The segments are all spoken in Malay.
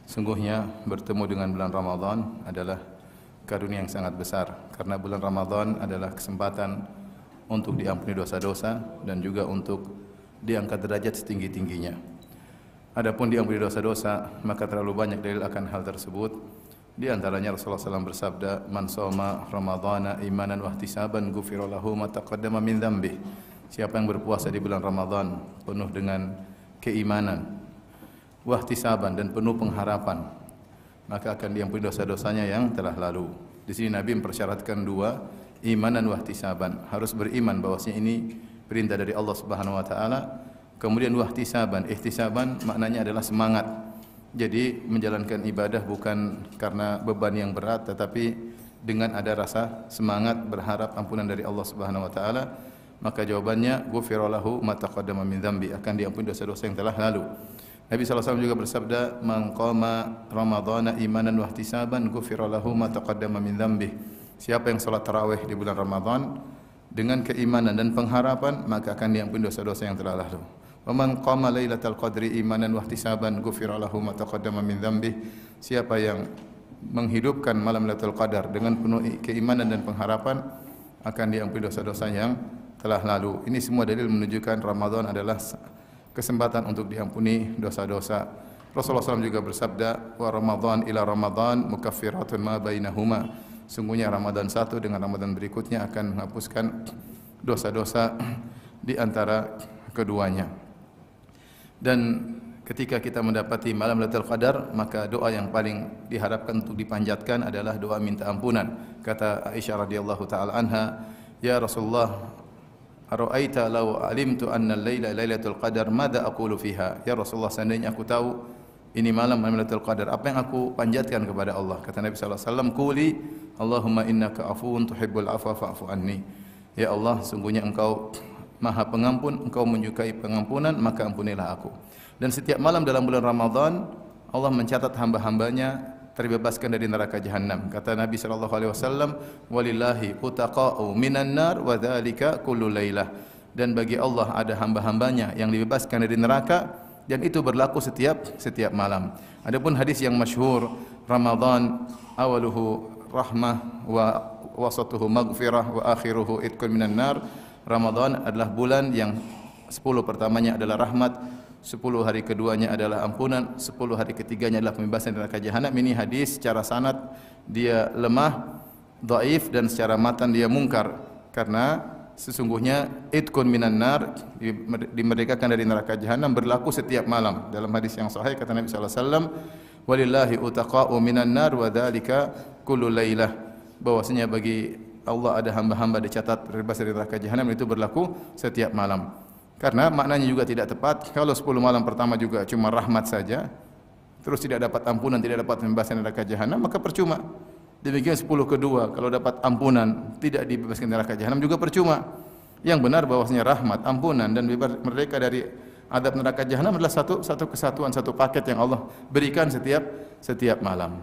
Sungguhnya bertemu dengan bulan Ramadan adalah karunia yang sangat besar, karena bulan Ramadan adalah kesempatan untuk diampuni dosa-dosa dan juga untuk diangkat derajat setinggi-tingginya. Adapun diampuni dosa-dosa, maka terlalu banyak dalil akan hal tersebut. Di antaranya Rasulullah SAW bersabda, "Man shoma Ramadhana imanan wa ihtisaban ghufira lahu ma taqaddama min dzambih." Siapa yang berpuasa di bulan Ramadan penuh dengan keimanan, wahtisaban dan penuh pengharapan, maka akan diampuni dosa-dosanya yang telah lalu. Di sini Nabi mempersyaratkan dua, iman dan wahtisaban. Harus beriman bahwasanya ini perintah dari Allah Subhanahu wa taala. Kemudian wahtisaban, ihtisaban maknanya adalah semangat. Jadi menjalankan ibadah bukan karena beban yang berat, tetapi dengan ada rasa semangat berharap ampunan dari Allah Subhanahu wa taala. Maka jawabannya ghufira lahu ma taqaddama min dzambi, akan diampuni dosa-dosa yang telah lalu. Nabi SAW juga bersabda, "Man qama Ramadhana imanan wa ihtisaban ghufira lahu ma taqaddama min dzambi." Siapa yang salat tarawih di bulan Ramadan dengan keimanan dan pengharapan, maka akan diampuni dosa-dosa yang telah lalu. "Wa man qama lailatal qadri imanan wa ihtisaban ghufira lahu ma taqaddama min dzambi." Siapa yang menghidupkan malam Lailatul Qadar dengan penuh keimanan dan pengharapan, akan diampuni dosa-dosa yang telah lalu. Ini semua dalil menunjukkan Ramadan adalah kesempatan untuk diampuni dosa-dosa. Rasulullah SAW juga bersabda, "Wa Ramadan ila Ramadan mukaffiratun ma bainahuma." Sungguhnya Ramadan satu dengan Ramadan berikutnya akan menghapuskan dosa-dosa di antara keduanya. Dan ketika kita mendapati malam Lailatul Qadar, maka doa yang paling diharapkan untuk dipanjatkan adalah doa minta ampunan. Kata Aisyah radhiyallahu taala anha, "Ya Rasulullah, ara'aita law alimtu anna al-laila lailatul qadar madza aqulu fiha?" Ya Rasulullah, seandainya aku tahu ini malam Lailatul Qadar, apa yang aku panjatkan kepada Allah? Kata Nabi sallallahu alaihi wasallam, "Quli Allahumma innaka afuwun tuhibbul afwa fa'fu anni." Ya Allah, sungguhnya Engkau Maha Pengampun, Engkau menyukai pengampunan, maka ampunilah aku. Dan setiap malam dalam bulan Ramadan, Allah mencatat hamba-hambanya terbebaskan dari neraka jahanam. Kata Nabi sallallahu alaihi wasallam, "Walillahi utaqa'u minan nar wa dzalika kullu lailah." Dan bagi Allah ada hamba-hambanya yang dibebaskan dari neraka, dan itu berlaku setiap malam. Adapun hadis yang masyhur, Ramadan awaluhu rahmah wa wasatuhu maghfirah wa akhiruhu itqun minan nar. Ramadan adalah bulan yang 10 pertamanya adalah rahmat, 10 hari keduanya adalah ampunan, 10 hari ketiganya adalah pembebasan dari neraka jahanam. Ini hadis secara sanad dia lemah, dhaif, dan secara matan dia mungkar, karena sesungguhnya itqun minan nar, dimerdekakan dari neraka jahanam, berlaku setiap malam. Dalam hadis yang sahih kata Nabi sallallahu alaihi wasallam, "Walillahi utaqa'u minan nar wa dzalika kullu lailah." Bahwasanya bagi Allah ada hamba-hamba dicatat terbebas dari neraka jahanam, itu berlaku setiap malam. Karena maknanya juga tidak tepat kalau 10 malam pertama juga cuma rahmat saja, terus tidak dapat ampunan, tidak dapat pembebasan dari neraka jahanam, maka percuma. Demikian 10 kedua, kalau dapat ampunan, tidak dibebaskan dari neraka jahanam, juga percuma. Yang benar bahwasanya rahmat, ampunan dan bebas merdeka dari adab neraka jahanam adalah satu kesatuan, satu paket yang Allah berikan setiap malam.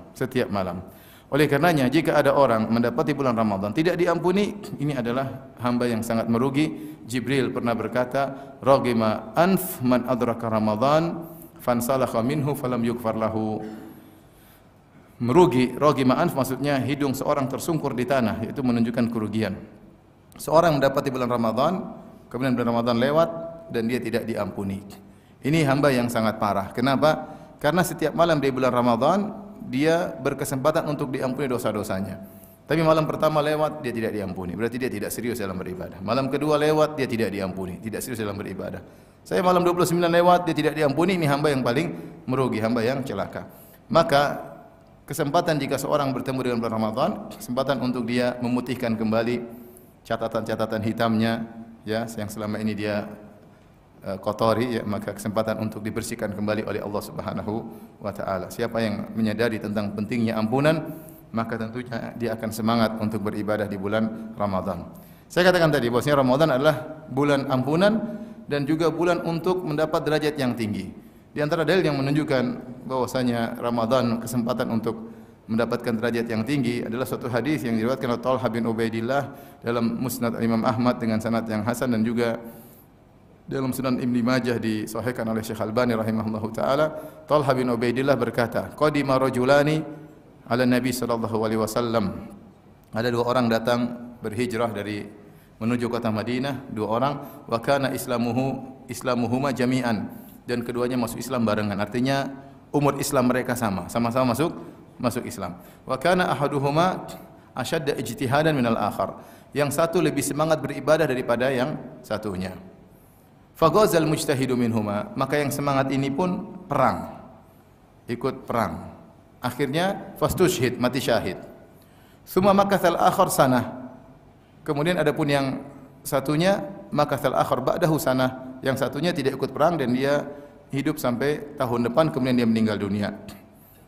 Oleh karenanya, jika ada orang mendapati bulan Ramadan tidak diampuni, ini adalah hamba yang sangat merugi. Jibril pernah berkata, "Raghima anf man adraka Ramadan fansalakha minhu falam yughfar lahu." Merugi, raghima anf maksudnya hidung seorang tersungkur di tanah, itu menunjukkan kerugian. Seorang mendapati bulan Ramadan, kemudian bulan Ramadan lewat dan dia tidak diampuni. Ini hamba yang sangat parah. Kenapa? Karena setiap malam di bulan Ramadan dia berkesempatan untuk diampuni dosa-dosanya. Tapi malam pertama lewat, dia tidak diampuni. Berarti dia tidak serius dalam beribadah. Malam kedua lewat, dia tidak diampuni. Tidak serius dalam beribadah. Saya malam 29 lewat, dia tidak diampuni. Ini hamba yang paling merugi, hamba yang celaka. Maka kesempatan jika seorang bertemu dengan bulan Ramadan, kesempatan untuk dia memutihkan kembali catatan-catatan hitamnya, ya, yang selama ini dia kotori, ya, maka kesempatan untuk dibersihkan kembali oleh Allah Subhanahu wa taala. Siapa yang menyadari tentang pentingnya ampunan, maka tentunya dia akan semangat untuk beribadah di bulan Ramadan. Saya katakan tadi bahwasanya Ramadan adalah bulan ampunan dan juga bulan untuk mendapat derajat yang tinggi. Di antara dalil yang menunjukkan bahwasanya Ramadan kesempatan untuk mendapatkan derajat yang tinggi adalah suatu hadis yang diriwayatkan oleh Talha bin Ubaidillah dalam Musnad Imam Ahmad dengan sanad yang hasan, dan juga dalam Sunan Ibn Majah disahihkan oleh Syekh Albani rahimahullahu taala, Talha bin Ubaidillah berkata, qadima rajulani ala Nabi sallallahu alaihi wasallam. Ada dua orang datang berhijrah dari menuju kota Madinah, dua orang, wa kana islamuhuma jami'an, dan keduanya masuk Islam barengan. Artinya umur Islam mereka sama-sama masuk Islam. Wa kana ahaduhuma ashadda ijtihadan minal akhar. Yang satu lebih semangat beribadah daripada yang satunya. Faghazal mujtahidu minhuma, maka yang semangat ini pun perang. Ikut perang. Akhirnya fastushhid, mati syahid. Summa makathal akhar sanah. Kemudian adapun yang satunya makathal akhar ba'dahu sanah, yang satunya tidak ikut perang dan dia hidup sampai tahun depan, kemudian dia meninggal dunia.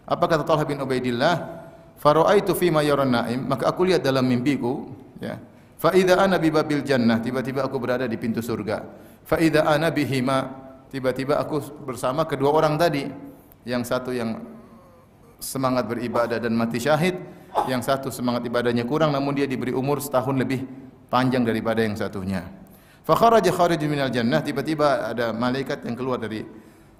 Apa kata Talha bin Ubaidillah? Fara'aitu fi ma yaran na'im, maka aku lihat dalam mimpiku, ya. Fa idza ana bi babil jannah, tiba-tiba aku berada di pintu surga. Fa idza ana bihima, tiba-tiba aku bersama kedua orang tadi. Yang satu yang semangat beribadah dan mati syahid, yang satu semangat ibadahnya kurang namun dia diberi umur setahun lebih panjang daripada yang satunya. Fa kharaja kharijun minal jannah, tiba-tiba ada malaikat yang keluar dari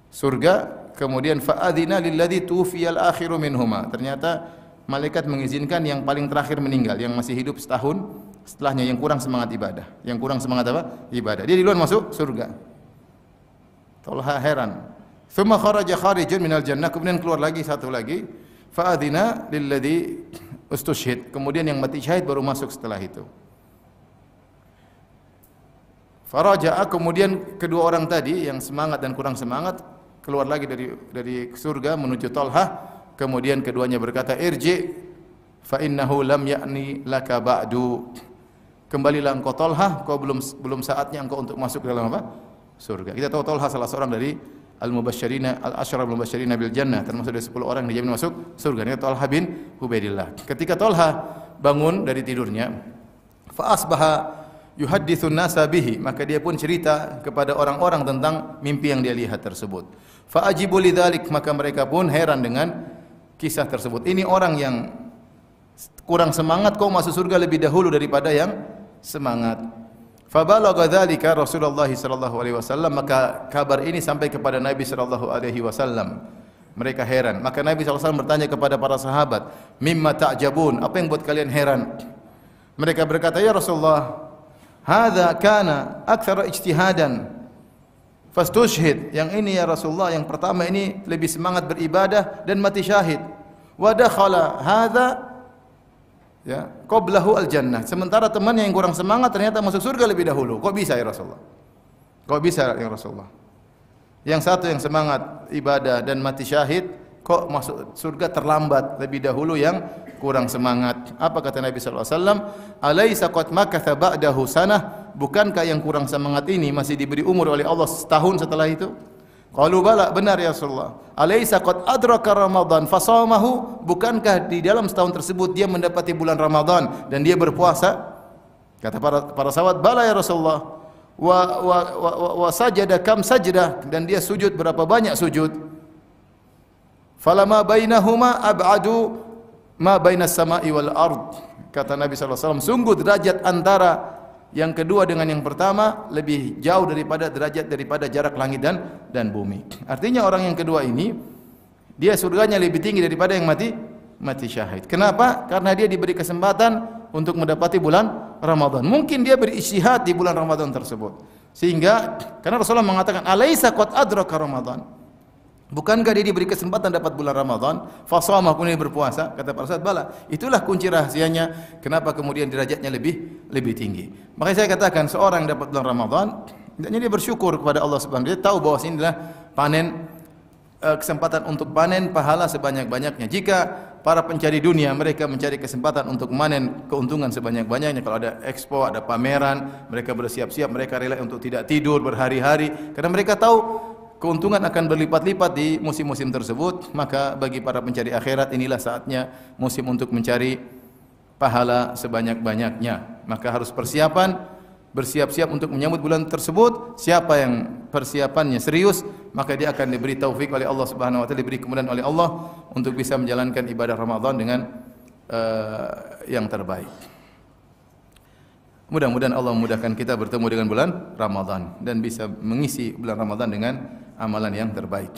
surga, kemudian fa adzina lilladzi tuwfiyal akhiru minhuma. Ternyata malaikat mengizinkan yang paling terakhir meninggal, yang masih hidup setahun setelahnya, yang kurang semangat ibadah. Yang kurang semangat apa? Ibadah. Dia duluan masuk surga. Talha heran. Thumma kharaja kharijun minal jannah, kemudian keluar lagi satu lagi. Fa adzina lilladzi ustushhid. Kemudian yang mati syahid baru masuk setelah itu. Faraja'a, kemudian kedua orang tadi yang semangat dan kurang semangat keluar lagi dari surga menuju Talha. Kemudian keduanya berkata, irji fa innahu lam ya'ni laka ba'du. Kembalilah engkau Talha, kau belum saatnya engkau untuk masuk dalam apa? Surga. Kita tahu Talha salah seorang dari al-mubashshirina al-asyara al-mubashshirina bil jannah, termasuk dari 10 orang yang dijamin masuk surga. Ini Talha bin Ubaidillah. Ketika Talha bangun dari tidurnya, fa asbaha yuhadditsun nasa bihi, maka dia pun cerita kepada orang-orang tentang mimpi yang dia lihat tersebut. Fa ajibu lidzalik, maka mereka pun heran dengan kisah tersebut. Ini orang yang kurang semangat kau masuk surga lebih dahulu daripada yang semangat. Fa balagha dzalika Rasulullah sallallahu alaihi wasallam, maka kabar ini sampai kepada Nabi sallallahu alaihi wasallam. Mereka heran. Maka Nabi sallallahu alaihi wasallam bertanya kepada para sahabat, "Mimma ta'jabun?" Apa yang buat kalian heran? Mereka berkata, "Ya Rasulullah, hadza kana aktsara ijtihadan fastushhid." Yang ini ya Rasulullah, yang pertama ini lebih semangat beribadah dan mati syahid. Wa dakhala hadza ya qablahu al-jannah. Sementara temannya yang kurang semangat ternyata masuk surga lebih dahulu. Kok bisa ya Rasulullah? Kok bisa ya Rasulullah? Yang satu yang semangat ibadah dan mati syahid kok masuk surga terlambat lebih dahulu yang kurang semangat. Apa kata Nabi sallallahu alaihi wasallam? Alaisa qad makatha ba'dahu sanah? Bukankah yang kurang semangat ini masih diberi umur oleh Allah setahun setelah itu? Qalu bala, benar ya Rasulullah. Alaisa qad adraka Ramadan fasamahu? Bukankah di dalam setahun tersebut dia mendapati bulan Ramadan dan dia berpuasa? Kata para sahabat, bala ya Rasulullah. Wa sajada kam sajdah, dan dia sujud berapa banyak sujud? Falama bainahuma ab'adu ma bainas sama'i wal ard. Kata Nabi sallallahu alaihi wasallam, sungguh derajat antara yang kedua dengan yang pertama lebih jauh daripada jarak langit dan bumi. Artinya orang yang kedua ini dia surganya lebih tinggi daripada yang mati syahid. Kenapa? Karena dia diberi kesempatan untuk mendapati bulan Ramadan. Mungkin dia berijtihad di bulan Ramadan tersebut. Sehingga karena Rasulullah mengatakan alaisa qad adraka Ramadan? Bukankah dia diberi kesempatan dapat bulan Ramadan? Fashamah, kemudian berpuasa. Kata para sahabat, bala. Itulah kunci rahasianya kenapa kemudian derajatnya lebih tinggi. Makanya saya katakan seorang yang dapat bulan Ramadan, hendaknya dia bersyukur kepada Allah Subhanahu wa taala. Dia tahu bahwa ini adalah kesempatan untuk panen pahala sebanyak-banyaknya. Jika para pencari dunia mereka mencari kesempatan untuk memanen keuntungan sebanyak-banyaknya, kalau ada expo, ada pameran, mereka bersiap-siap, mereka rela untuk tidak tidur berhari-hari karena mereka tahu keuntungan akan berlipat-lipat di musim-musim tersebut. Maka bagi para pencari akhirat inilah saatnya musim untuk mencari pahala sebanyak-banyaknya. Maka harus bersiap-siap untuk menyambut bulan tersebut. Siapa yang persiapannya serius, maka dia akan diberi taufik oleh Allah Subhanahu wa taala, diberi kemudahan oleh Allah untuk bisa menjalankan ibadah Ramadan dengan yang terbaik. Mudah-mudahan Allah memudahkan kita bertemu dengan bulan Ramadan dan bisa mengisi bulan Ramadan dengan amalan yang terbaik.